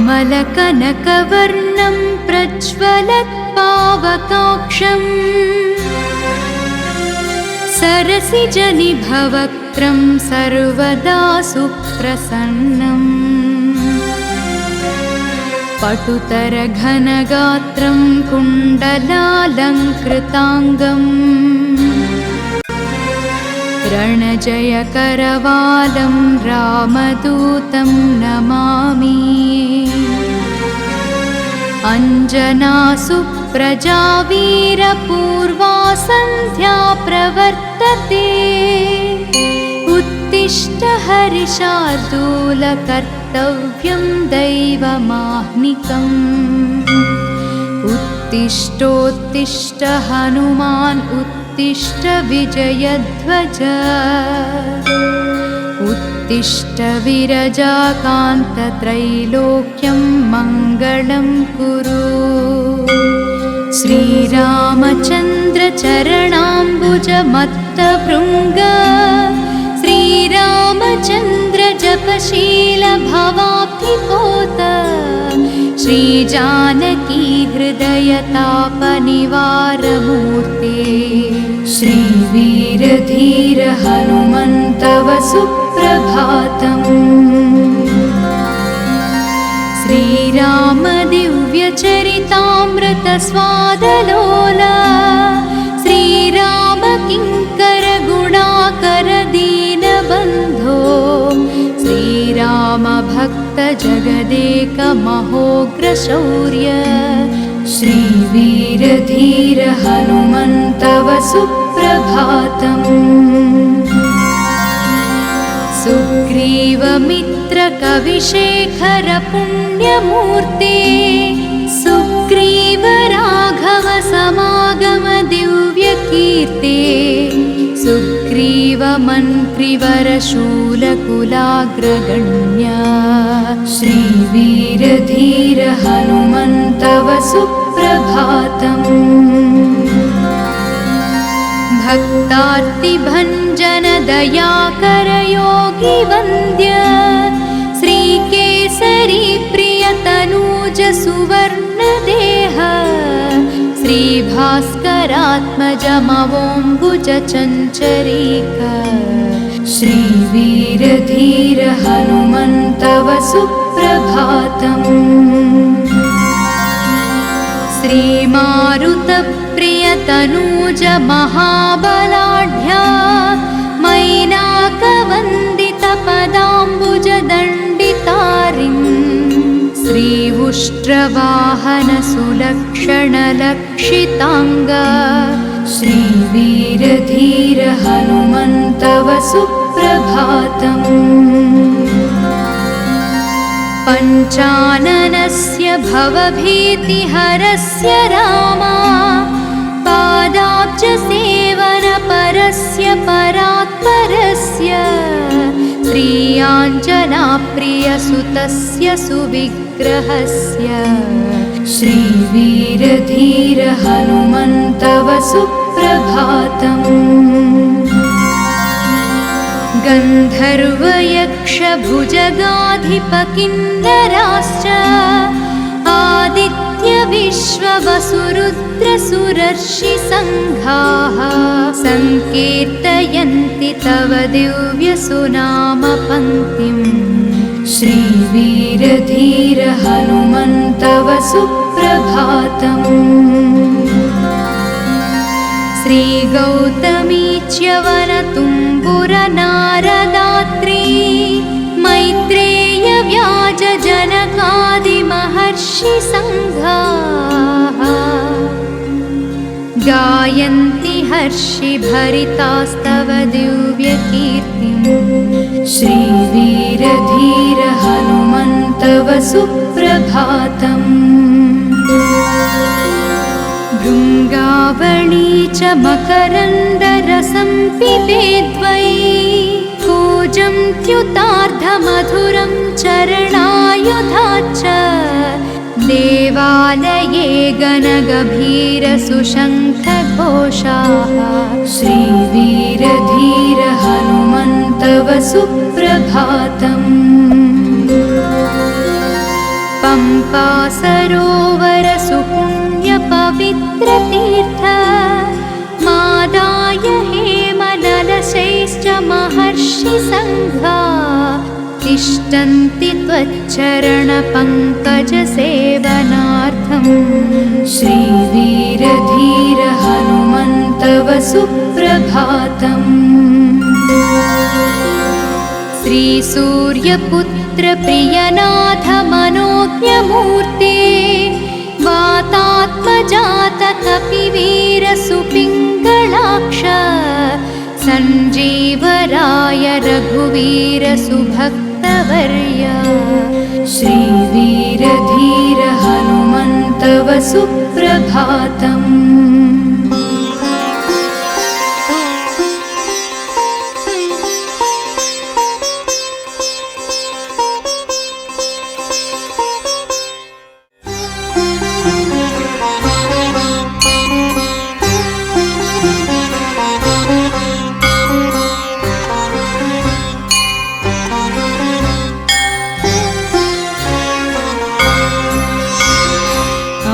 कमलकनकवर्णं प्रज्वलत्पावकाक्षम् सरसिजनिभवक्त्रं सर्वदा सुप्रसन्नम् पटुतरघनगात्रं कुण्डलालङ्कृताङ्गम् रणजयकरवालं रामदूतं नमामि अञ्जनासुप्रजा वीरपूर्वा सन्ध्या प्रवर्तते उत्तिष्ठ हरिशार्दूल कर्तव्यं दैवमाह्निकम् उत्तिष्ठोत्तिष्ठ हनुमान् उत्तिष्ठ विजयध्वज उत्तिष्ठ विरजाकान्तत्रैलोक्यं मङ्गलं कुरु श्रीरामचन्द्र चरणाम्बुजमत्तभृङ्ग श्रीरामचन्द्र जपशील भवाब्धिपोत श्रीजानकी हृदयतापनिवारमूर्ते श्रीवीरधीर हनुमन्तव सुप्रभातम् श्रीरामदिव्यचरितामृत स्वादलोला श्रीराम किङ्कर गुणाकर दीनबन्धो श्रीराम भक्त जगदेक महोग्रशौर्य श्रीवीरधीर हनुमन्तव सुप्रभातम् सुग्रीवमित्र कविशेखर पुण्यमूर्ते सुग्रीव राघव समागम दिव्यकीर्ते सुग्रीव मन्त्रिवर शूलकुलाग्रगण्य श्रीवीरधीर हनुमन्तव सुप्रभातम् भक्तार्तिभञ्जन दयाकर योगी वन्द्य श्रीकेसरी प्रियतनूज सुवर्णदेह श्रीभास्करात्मज मवोम्बुज चञ्चरीक श्रीवीरधीर हनुमन्तव सुप्रभातम् श्रीमारुतप्रियतनूज महाबलाढ्या मैनाकवन्दितपदाम्बुजदण्डितारिन् श्री उष्ट्रवाहन सुलक्षणलक्षिताङ्ग श्रीवीरधीर हनुमन्तव सुप्रभातम् पञ्चाननस्य भवभीतिहरस्य रामा पादाब्जसेवनपरस्य परात्परस्य श्रीयाञ्जनाप्रियसुतस्य सुविग्रहस्य श्रीवीरधीर हनुमन्तव सुप्रभातम् गन्धर्वयक्षभुजगाधिपकिन्नराश्च आदित्यविश्ववसुरुद्रसुरर्षिसङ्घाः सङ्कीर्तयन्ति तव दिव्यसुनामपङ्क्तिम् श्रीवीरधीर हनुमन्तव सुप्रभातम् श्रीगौतमी च्यवनतुम्बुरनारदात्री मैत्रेय व्याजजनकादिमहर्षिसङ्घाः गायन्ति हर्षिभरितास्तव दिव्यकीर्तिम् श्रीवीरधीर हनुमन्तव सुप्रभातम् भृङ्गावळी च मकरन्दरसं पिबेद्वै कूजं त्युतार्धमधुरं चरणायुधा च देवालये गणगभीरसुशङ्खघोषाः श्रीवीरधीर हनुमन्तव सुप्रभातम् पं सरोवर सुपुण्यपवित्रतीर्थ मादाय हेमललशैश्च महर्षिसङ्घा तिष्ठन्ति त्वच्चरणपङ्कजसेवनार्थम्। श्रीवीरधीर हनुमन्तव सुप्रभातम्। श्रीसूर्यपुत्र प्रियनाथ मनोज्ञमूर्ते वातात्मजात कपिवीर सुपिङ्गलाक्ष सञ्जीवराय रघुवीर सुभक्तवर्य। श्रीवीरधीर हनुमन्तव सुप्रभातम्।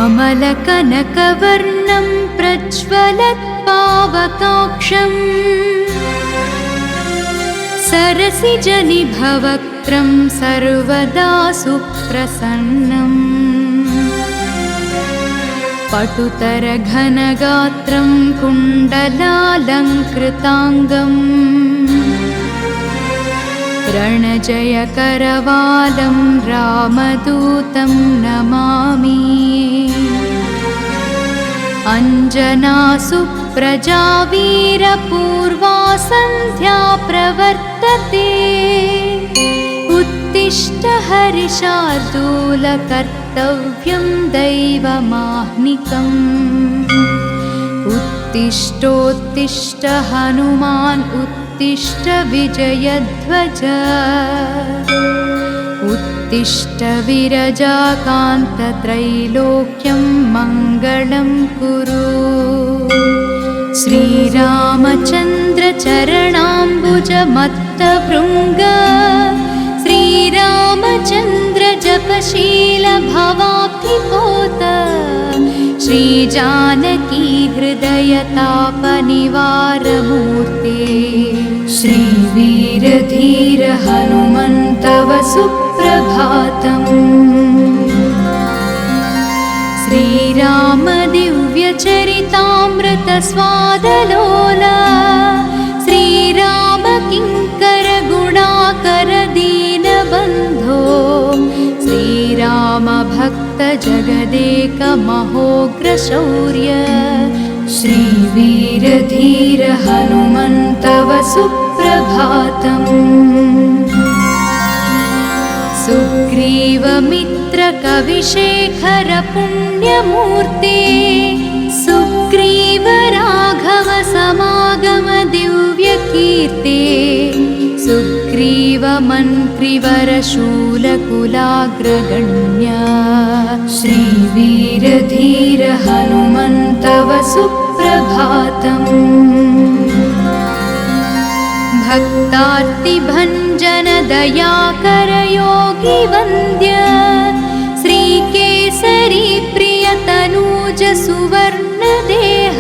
अमलकनकवर्णं प्रज्वलत्पावकाक्षम् सरसिजनिभवक्त्रं सर्वदा सुप्रसन्नम्। पटुतरघनगात्रं कुण्डलालङ्कृताङ्गम् रणजयकरवालं रामदूतं नमामि। अञ्जनासुप्रजा वीरपूर्वा सन्ध्या प्रवर्तते उत्तिष्ठ हरिशार्दूल कर्तव्यं दैवमाह्निकम्। उत्तिष्ठोत्तिष्ठ हनुमान् उत्तिष्ठ विजयध्वज उत्तिष्ठ विरजाकान्त त्रैलोक्यं मङ्गलं कुरु। श्रीरामचन्द्र चरणाम्बुज मत्तभृङ्ग श्रीरामचन्द्र जपशील भवाब्धिपोत श्रीजानकी हृदय तापनिवारमूर्ते। श्रीवीरधीर हनुमन्तव सुप्रभातम्। श्रीराम दिव्यचरितामृत स्वादलोला श्रीराम किङ्कर गुणाकर दीनबन्धो श्रीराम भक्त जगदेक महोग्र शौर्य। श्रीवीरधीर हनुमन्तव सुप्रभातम्। सुग्रीवमित्र कविशेखर पुण्यमूर्ते सुग्रीव राघव समागम दिव्यकीर्ते सुग्रीव मन्त्रिवर शूलकुलाग्रगण्य। श्रीवीरधीर हनुमन्तव सुप्रभातम्। भक्तार्तिभञ्जन दयाकर योगी वन्द्य श्रीकेसरी प्रियतनूज सुवर्णदेह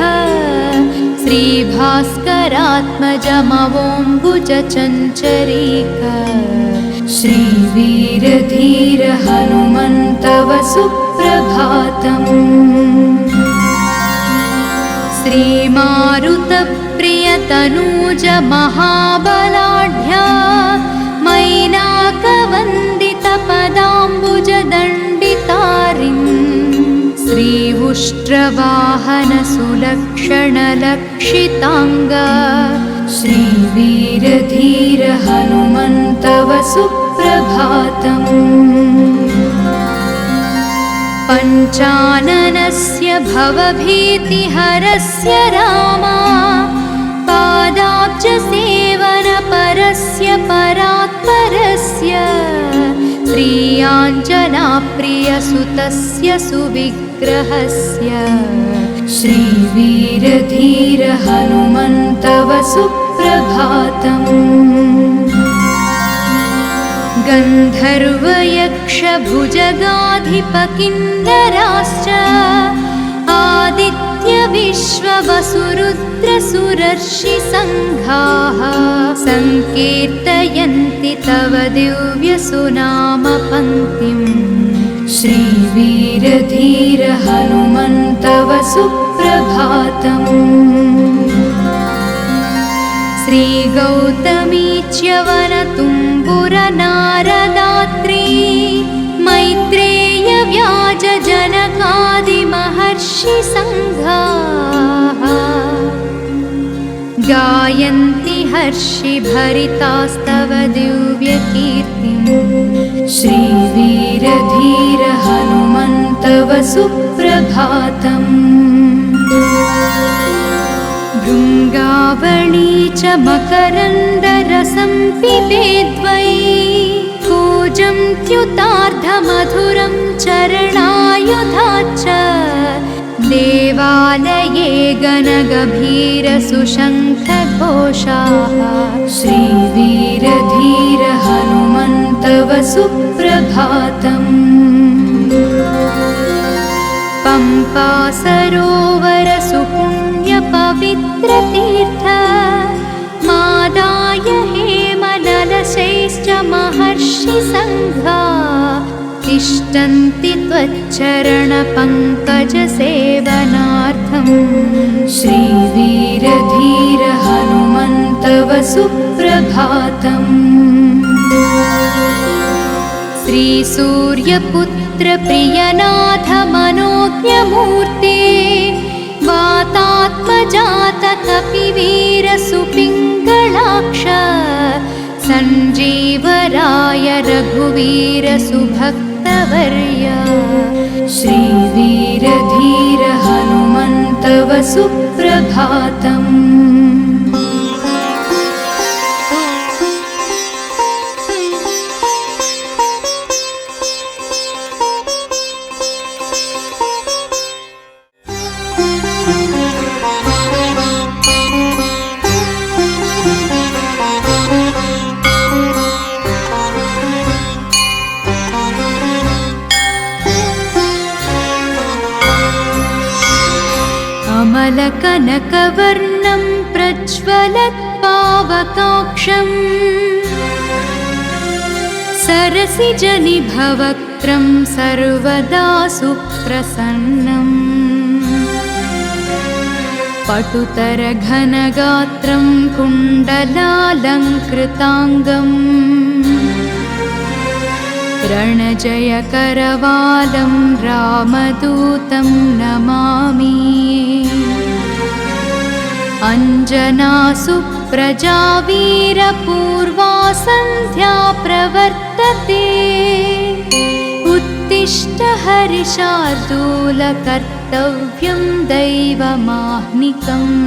श्रीभास्करात्मजमवोम्बुज चञ्चरीक। श्रीवीरधीर हनुमन्तव सुप्रभातम्। श्रीमारुतप्रियतनूज महाबलाढ्या मैनाकवन्दित पदाम्बुजदण्डितारिन् श्रीउष्ट्रवाहन सुलक्षण लक्षिताङ्ग। श्रीवीरधीर हनुमन्तव सुप्रभातम्। पञ्चाननस्य भवभीतिहरस्य रामा पादाब्जसेवनपरस्य परात्परस्य श्रीयाञ्जनाप्रियसुतस्य सुविग्रहस्य। श्रीवीरधीर हनुमन्तव सुप्रभातम्। गन्धर्वयक्षभुजगाधिपकिन्नराश्च आदित्यविश्ववसुरुद्रसुरर्षिसङ्घाः सङ्कीर्तयन्ति तव दिव्यसुनामपङ्क्तिम्। श्रीवीरधीर हनुमन्तव सुप्रभातम्। श्रीगौतमी च्यवनतुम्बुरनारदात्री मैत्रेय व्याजजनकादिमहर्षिसङ्घाः गायन्ति हर्षिभरितास्तव दिव्यकीर्तिम्। श्रीवीरधीर हनुमन्तव सुप्रभातम्। भृङ्गावळी च मकरन्दरसं पिबेद्वै कूजं द्युतार्धमधुरं चरणायुधाच्च देवालये गणगभीरसुशङ्खघोषाः श्रीवीरधीर हनुमन्तव सुप्रभातम्। पम्पा सरोवर सुपुण्यपवित्रतीर्थ मादाय हेमललशैश्च महर्षिसङ्घा तिष्ठन्ति त्वच्चरणपङ्कजसेवनार्थम्। श्रीवीरधीर हनुमन्तव सुप्रभातम्। श्रीसूर्यपुत्र प्रियनाथ मनोज्ञमूर्ते वातात्मजात कपिवीर सुपिङ्गलाक्ष सञ्जीवराय रघुवीर सुभक्तवर्य श्रीवीरधीर हनुमन्तव सुप्रभातम्। कनकवर्णं प्रज्वलत्पावकाक्षम् सरसिजनिभवक्त्रं सर्वदा सुप्रसन्नम् पटुतरघनगात्रं कुण्डलालङ्कृताङ्गम् रणजयकरवालं रामदूतं नमामि। अञ्जनासु प्रजावीरपूर्वा सन्ध्या प्रवर्तते उत्तिष्ठ हरिशार्दूल कर्तव्यं दैवमाह्निकम्।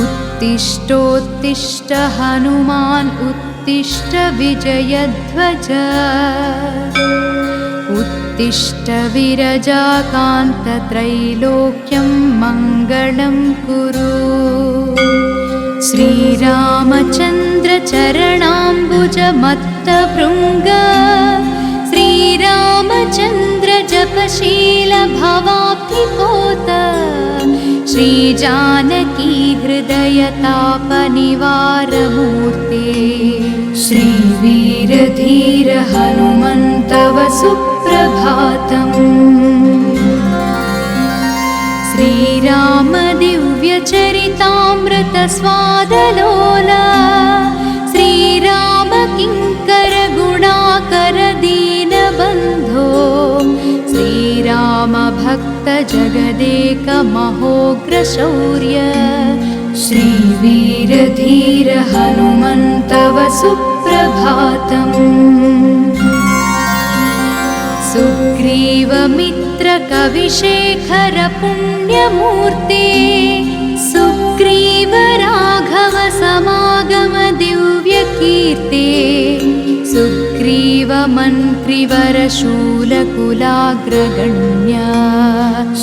उत्तिष्ठोत्तिष्ठ हनुमान् उत्तिष्ठ विजयध्वज उत्तिष्ठ विरजाकान्तत्रैलोक्यं मङ्गलं कुरु। श्रीरामचन्द्र चरणाम्बुजमत्तभृङ्ग श्रीरामचन्द्र जपशील भवाब्धिपोत श्रीजानकी हृदयतापनिवारमूर्ते श्रीवीरधीर हनुमन्तव सुप्रभातम्। श्रीराम दिव्यचरितामृतस्वादलोला श्रीराम किङ्कर गुणाकर दीनबन्धो श्रीराम भक्त जगदेक महोग्रशौर्य श्रीवीरधीर हनुमन्तव सुप्रभातम्। सुग्रीवमित्रकविशेखर पुण्यमूर्ते सुग्रीव राघव समागम दिव्यकीर्ते सुग्रीव मन्त्रिवर शूलकुलाग्रगण्य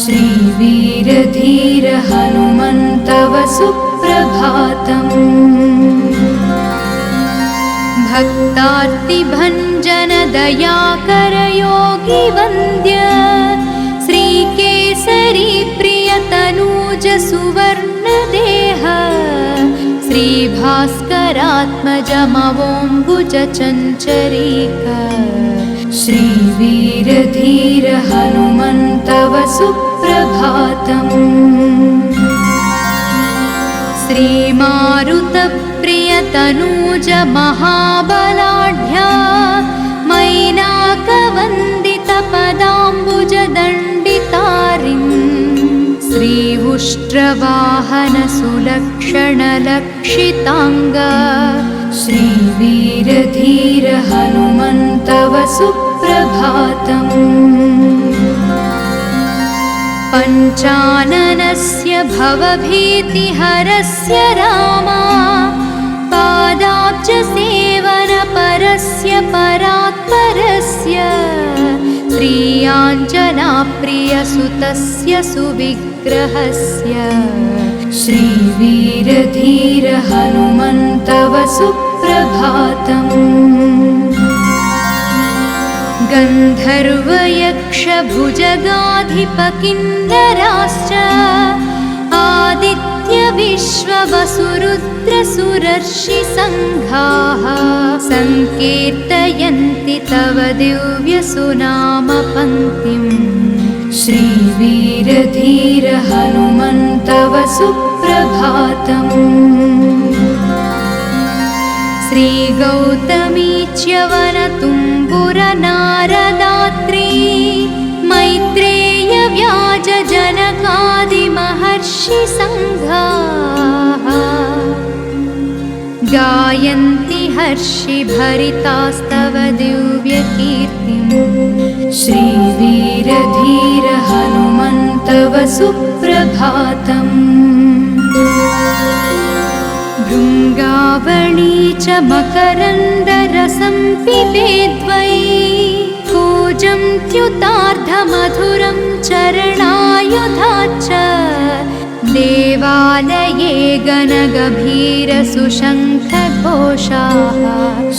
श्रीवीरधीर हनुमन्तव सुप्रभातम्। भक्तार्तिभञ्जन दयाकर योगी वन्द्य श्रीकेसरी प्रियतनूज सुवर्णदेह श्रीभास्करात्मजमवोम्बुज चञ्चरीक श्रीवीरधीर हनुमन्तव सुप्रभातम्। श्रीमारुतप्रियतनूज महाबलाढ्या मैनाकवन्दितपदाम्बुज दण्डितारिन् श्रीउष्ट्रवाहन सुलक्षणलक्षिताङ्ग श्रीवीरधीर हनुमन्तव सुप्रभातम्। पञ्चाननस्य भवभीतिहरस्य रामा पादाब्जसेवनपरस्य परात्परस्य श्रीयाञ्जनाप्रियसुतस्य सुविग्रहस्य श्रीवीरधीर हनुमन्तव सुप्रभातम्। गन्धर्वयक्षभुजगाधिपकिन्नराश्च आदित्यविश्ववसुरुद्रसुरर्षिसङ्घाः सङ्कीर्तयन्ति तव दिव्यसुनामपङ्क्तिम् श्रीवीरधीर हनुमन्तव सुप्रभातम्। श्रीगौतमी च्यवनतुम्बुरनारदात्री मैत्रेय व्याजजनकादिमहर्षिसङ्घाः गायन्ति हर्षिभरितास्तव दिव्यकीर्तिम् श्रीवीरधीर हनुमन्तव सुप्रभातम्। भृङ्गावळी च मकरन्दरसं पिबेद्वै कूजं त्युतार्धमधुरं चरणायुधाच्च देवालये गणगभीरसुशङ्खघोषाः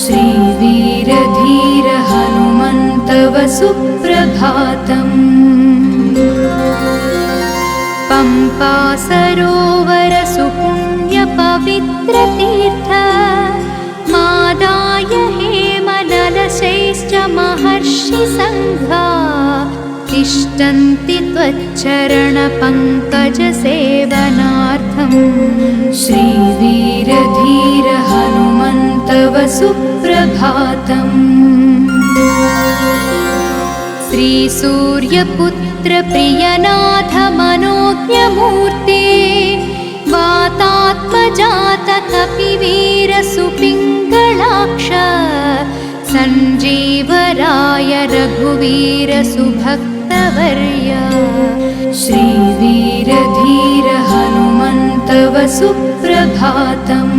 श्रीवीरधीर हनुमन्तव सुप्रभातम्। पम्पा सरोवर सुपुण्यपवित्रतीर्थ मादाय हेमनलशैश्च महर्षिसङ्घा तिष्ठन्ति त्वच्चरणपङ्कजसेवनार्थम् श्रीवीरधीर हनुमन्तव सुप्रभातम्। श्रीसूर्यपुत्र प्रियनाथ मनोज्ञमूर्ते वातात्मजात कपिवीर सुपिङ्गलाक्ष सञ्जीवराय रघुवीर सुभक्तवर्य श्रीवीरधीर हनुमन्तव सुप्रभातम्।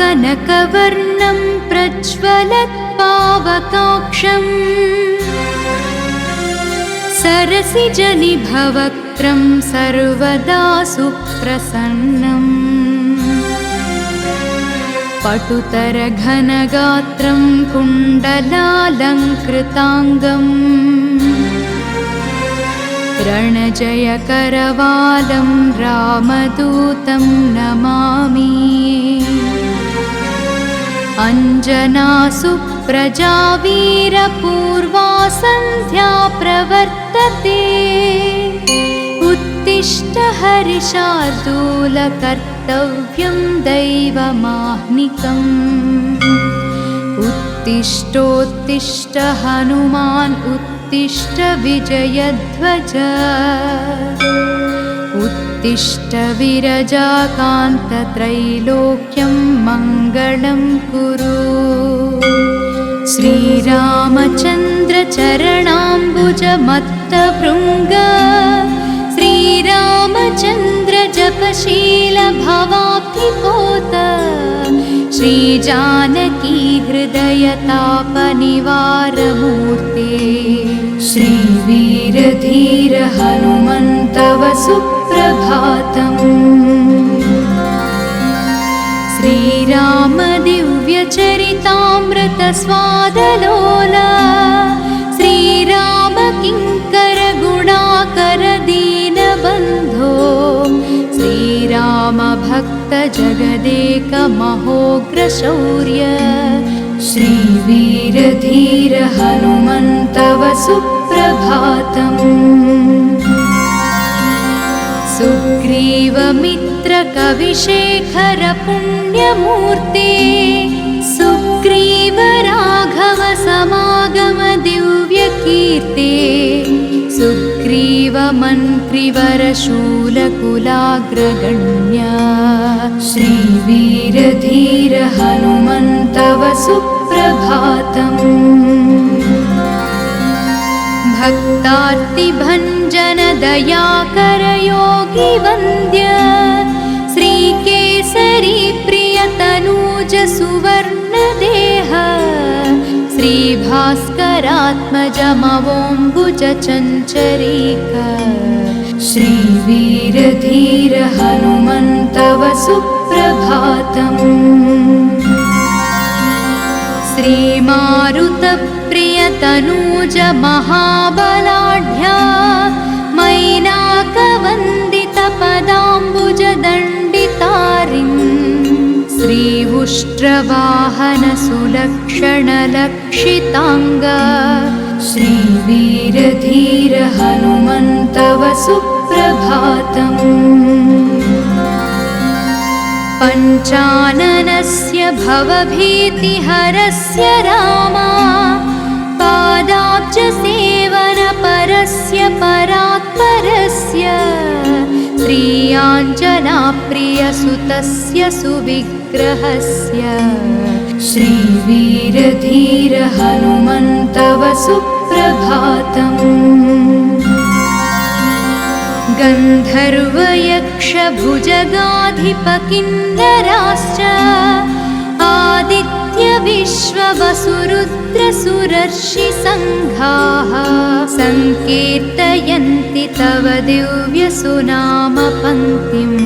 अमलकनकवर्णं प्रज्वलत्पावकाक्षं सरसिजनिभवक्त्रं सर्वदा सुप्रसन्नम् पटुतरघनगात्रं कुण्डलालङ्कृताङ्गम् रणजयकरवालं रामदूतं नमामि अञ्जनासुप्रजा वीरपूर्वा सन्ध्या प्रवर्तते उत्तिष्ठ हरिशार्दूल कर्तव्यं दैवमाह्निकम् उत्तिष्ठोत्तिष्ठ हनुमान् उत्तिष्ठ विजयध्वज उत्तिष्ठ विरजाकान्त त्रैलोक्यं मङ्गलं कुरु श्रीरामचन्द्र चरणाम्बुजमत्तभृङ्ग श्रीरामचन्द्र जपशील भवाब्धिपोत श्रीजानकी हृदयतापनिवारमूर्ते श्रीवीरधीर हनुमन्तव सुप्रभातम्। श्रीराम दिव्यचरितामृत स्वादलोला श्रीराम किङ्कर गुणाकर दीनबन्धो श्रीराम भक्त जगदेक महोग्रशौर्य श्रीवीरधीर हनुमन्तव सुप्रभातम्। सुग्रीवमित्र कविशेखर पुण्यमूर्ते सुग्रीव राघव समागम दिव्यकीर्ते सुग्रीव मन्त्रिवर शूलकुलाग्रगण्य श्रीवीरधीर हनुमन्तव सुप्रभातम्। भक्तार्तिभञ्जन दयाकर योगी वन्द्य श्रीकेसरी प्रियतनूज सुवर्णदेह श्रीभास्करात्मजमवोम्बुज चञ्चरीक श्रीवीरधीर हनुमन्तव सुप्रभातम्। श्रीमारुतप्रियतनूज महाबलाढ्या मैनाकवन्दितपदाम्बुजदण्डितारिन् श्रीउष्ट्रवाहन सुलक्षणलक्षिताङ्ग श्रीवीरधीर हनुमन्तव सुप्रभातम्। पञ्चाननस्य भवभीतिहरस्य रामा पादाब्जसेवनपरस्य परात्परस्य श्रीयाञ्जनाप्रियसुतस्य सुविग्रहस्य श्रीवीरधीर हनुमन्तव सुप्रभातम्। गन्धर्वयक्षभुजगाधिपकिन्नराश्च आदित्यविश्ववसुरुद्रसुरर्षिसङ्घाः सङ्कीर्तयन्ति तव दिव्यसुनामपङ्क्तिम्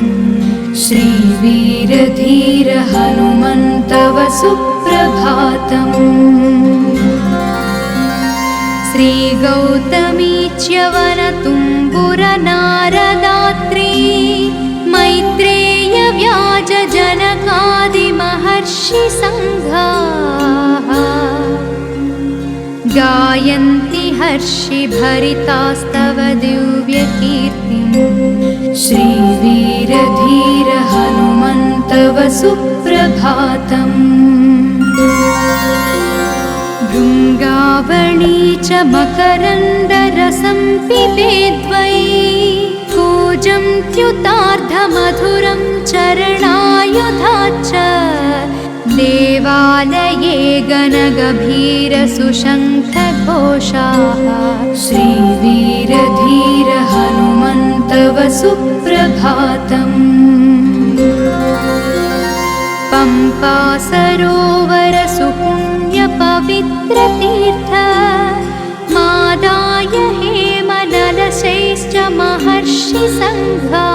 श्रीवीरधीर हनुमन्तव सुप्रभातम्। श्रीगौतमी च्यवनतुम्बुरनारदात्री मैत्रेय व्याजजनकादिमहर्षिसङ्घाः गायन्ति हर्षिभरितास्तव दिव्यकीर्तिम् श्रीवीरधीर हनुमन्तव सुप्रभातम्। भृङ्गावळी च मकरन्दरसं पिबेद्वै कूजं त्युतार्धमधुरं चरणायुधाच्च देवालये गणगभीरसुशङ्खघोषाः श्रीवीरधीर हनुमन्तव सुप्रभातम्। पम्पा सरोवर सुपुण्यपवित्रतीर्थ मादाय हेमनलशैश्च महर्षिसङ्घा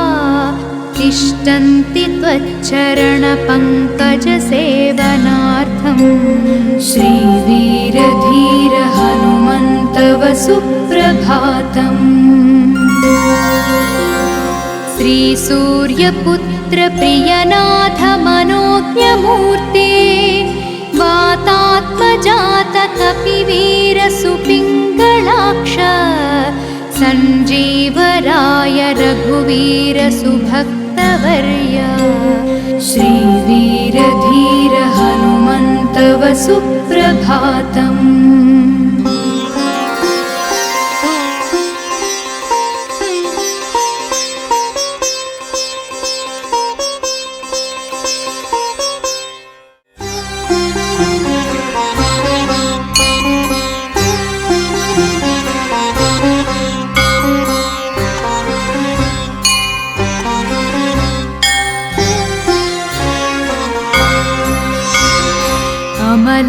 तिष्ठन्ति त्वच्चरणपङ्कजसेवनार्थं श्रीवीरधीर हनुमन्तव सुप्रभातम्। श्रीसूर्यपुत्र प्रियनाथ मनोज्ञमूर्ते वातात्मजात कपिवीर सुपिङ्गलाक्ष सञ्जीवराय रघुवीर सुभक्तवर्य श्रीवीरधीर हनुमन्तव सुप्रभातम्।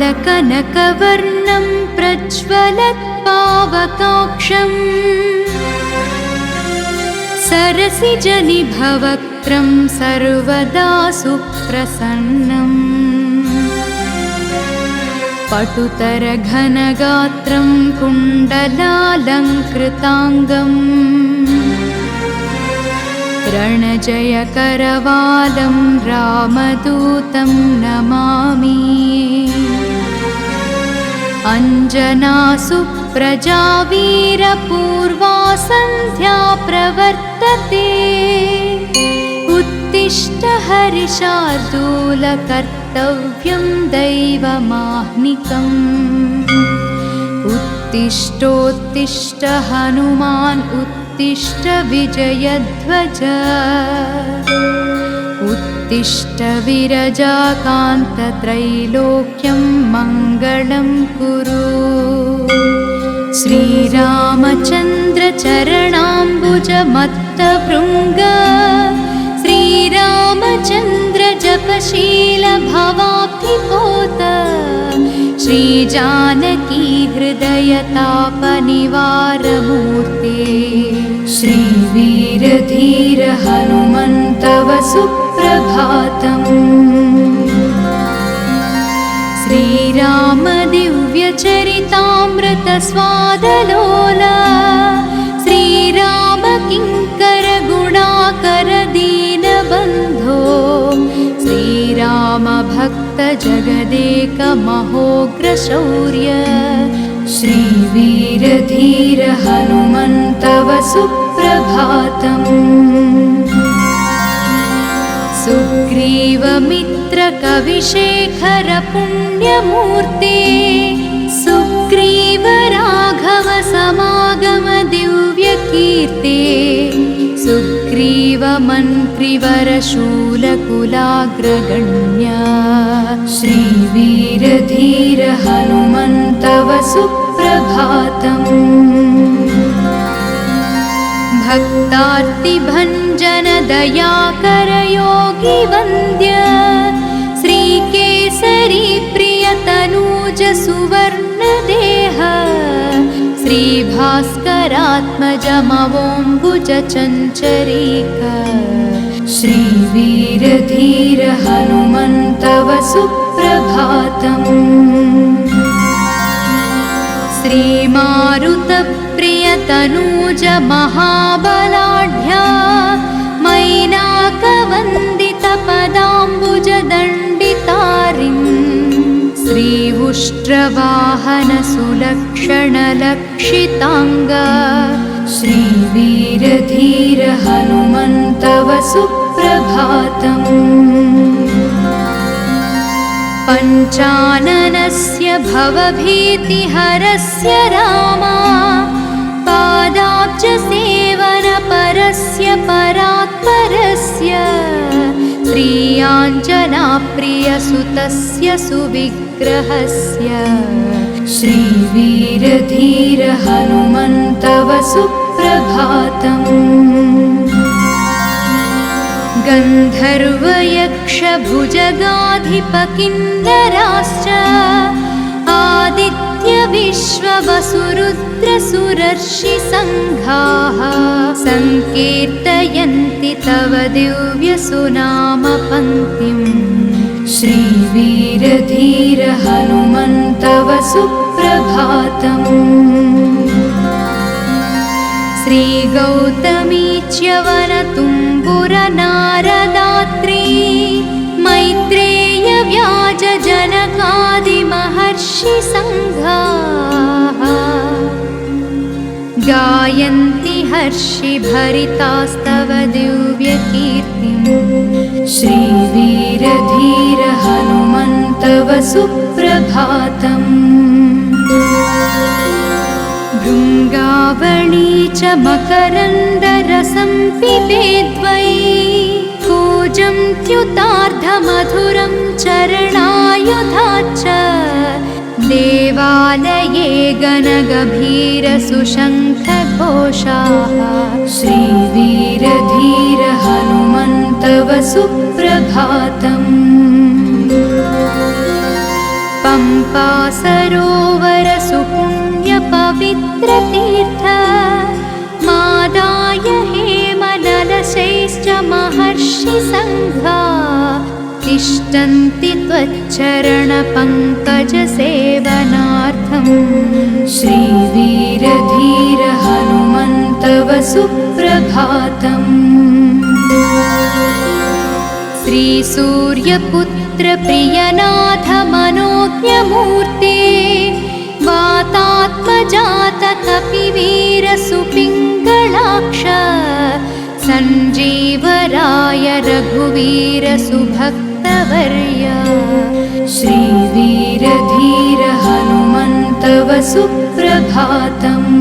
नीलालकनकवर्णं प्रज्वलत्पावकाक्षम् सरसिजनिभवक्त्रं सर्वदा सुप्रसन्नम् पटुतरघनगात्रं कुण्डलालङ्कृताङ्गम् रणजयकरवालं रामदूतं नमामि अञ्जनासुप्रजा वीरपूर्वा सन्ध्या प्रवर्तते उत्तिष्ठ हरिशार्दूल कर्तव्यं दैवमाह्निकम् उत्तिष्ठोत्तिष्ठ हनुमान् उत्तिष्ठ विजयध्वज उत्तिष्ठ विरजाकान्तत्रैलोक्यं मङ्गलं कुरु श्रीरामचन्द्र चरणाम्बुजमत्तभृङ्ग श्रीरामचन्द्र जपशील भवाब्धिपोत श्रीजानकी हृदयतापनिवारमूर्ते श्रीवीरधीर हनुमन्तव सुप्रभातम् श्रीराम दिव्यचरितामृत स्वादलोला श्रीराम किङ्कर गुणाकर दीनबन्धो श्रीराम भक्त जगदेक महोग्र शौर्य श्रीवीरधीर हनुमन्तव सुप्रभातम् सुग्रीवमित्र कविशेखर पुण्यमूर्ते सुग्रीव राघव समागम दिव्यकीर्ते सुग्रीव मन्त्रिवर शूलकुलाग्रगण्य श्रीवीरधीर हनुमन्तव सुप्रभातम् भक्तार्तिभञ्जन दयाकर योगी वन्द्य श्रीकेसरी प्रियतनूज सुवर्णदेह श्रीभास्करात्मजमवोम्बुज चञ्चरीक श्रीवीरधीर हनुमन्तव सुप्रभातम् श्रीमारुतप्रियतनूज महाबलाढ्या मैनाकवन्दितपदाम्बुजदण्डितारिन् श्रीउष्ट्रवाहन सुलक्षणलक्षिताङ्ग श्रीवीरधीर हनुमन्तव सुप्रभातम् पञ्चाननस्य भवभीतिहरस्य रामा पादाब्जसेवनपरस्य परात्परस्य श्रीयाञ्जनाप्रियसुतस्य सुविग्रहस्य श्रीवीरधीर हनुमन्तव सुप्रभातम् गन्धर्वयक्षभुजगाधिपकिन्नराश्च आदित्यविश्ववसुरुद्रसुरर्षिसङ्घाः सङ्कीर्तयन्ति तव दिव्यसुनामपङ्क्तिम् श्रीवीरधीर हनुमन्तव सुप्रभातम् श्रीगौतमी च्यवनतुम्बुरनारदात्री मैत्रेय व्याजजनकादिमहर्षिसङ्घाः गायन्ति हर्षिभरितास्तव दिव्यकीर्तिम् श्रीवीरधीर हनुमन्तव सुप्रभातम् भृङ्गावणी च मकरन्दरसं पिबेद्वै कूजं त्युतार्धमधुरं चरणायुधाच्च देवालये गणगभीरसुशङ्खघोषाः श्रीवीरधीर हनुमन्तव सुप्रभातम् कृपा सरोवर सुपुण्यपवित्रतीर्थ मादाय हेमनलशैश्च महर्षिसङ्घा तिष्ठन्ति त्वच्चरणपङ्कजसेवनार्थम् श्रीवीरधीर हनुमन्तव सुप्रभातम्। श्रीसूर्यपुत्र प्रियनाथ मनोज्ञमूर्ते वातात्मजात कपिवीर सुपिङ्गलाक्ष सञ्जीवराय रघुवीर सुभक्तवर्य श्रीवीरधीर हनुमन्तव सुप्रभातम्।